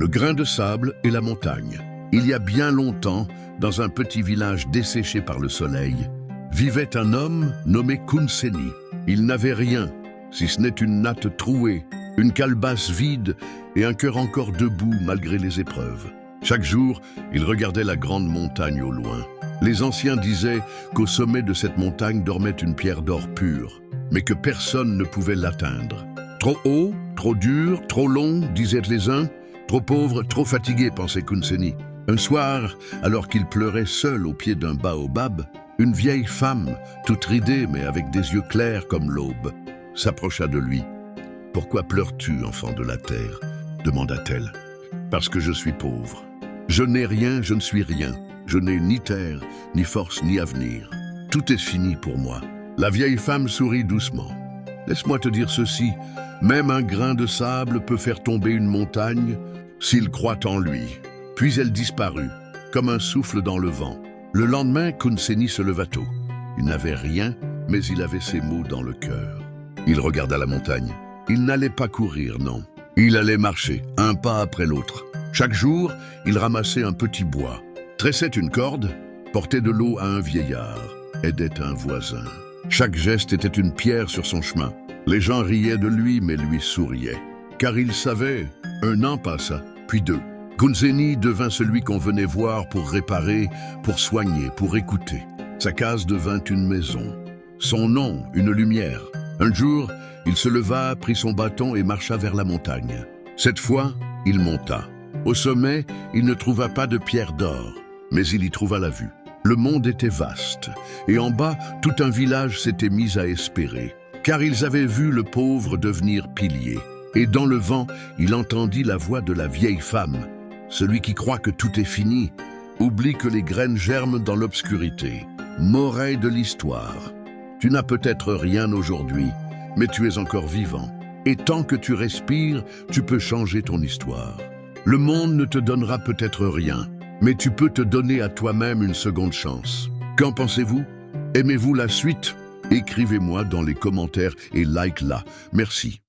Le grain de sable et la montagne. Il y a bien longtemps, dans un petit village desséché par le soleil, vivait un homme nommé Kunseni. Il n'avait rien, si ce n'est une natte trouée, une calebasse vide et un cœur encore debout malgré les épreuves. Chaque jour, il regardait la grande montagne au loin. Les anciens disaient qu'au sommet de cette montagne dormait une pierre d'or pure, mais que personne ne pouvait l'atteindre. Trop haut, trop dur, trop long, disaient les uns. Trop pauvre, trop fatigué, pensait Kunseni. Un soir, alors qu'il pleurait seul au pied d'un baobab, une vieille femme, toute ridée mais avec des yeux clairs comme l'aube, s'approcha de lui. « Pourquoi pleures-tu, enfant de la terre ?» demanda-t-elle. « Parce que je suis pauvre. Je n'ai rien, je ne suis rien. Je n'ai ni terre, ni force, ni avenir. Tout est fini pour moi. » La vieille femme sourit doucement. « Laisse-moi te dire ceci, même un grain de sable peut faire tomber une montagne s'il croit en lui. » Puis elle disparut, comme un souffle dans le vent. Le lendemain, Kunseni se leva tôt. Il n'avait rien, mais il avait ses mots dans le cœur. Il regarda la montagne. Il n'allait pas courir, non. Il allait marcher, un pas après l'autre. Chaque jour, il ramassait un petit bois, tressait une corde, portait de l'eau à un vieillard, aidait un voisin. Chaque geste était une pierre sur son chemin. Les gens riaient de lui, mais lui souriaient. Car il savait, un an passa, puis deux. Kunseni devint celui qu'on venait voir pour réparer, pour soigner, pour écouter. Sa case devint une maison. Son nom, une lumière. Un jour, il se leva, prit son bâton et marcha vers la montagne. Cette fois, il monta. Au sommet, il ne trouva pas de pierre d'or, mais il y trouva la vue. Le monde était vaste, et en bas, tout un village s'était mis à espérer, car ils avaient vu le pauvre devenir pilier. Et dans le vent, il entendit la voix de la vieille femme. Celui qui croit que tout est fini, oublie que les graines germent dans l'obscurité. Moret de l'histoire. Tu n'as peut-être rien aujourd'hui, mais tu es encore vivant. Et tant que tu respires, tu peux changer ton histoire. Le monde ne te donnera peut-être rien, mais tu peux te donner à toi-même une seconde chance. Qu'en pensez-vous? Aimez-vous la suite? Écrivez-moi dans les commentaires et like-la. Merci.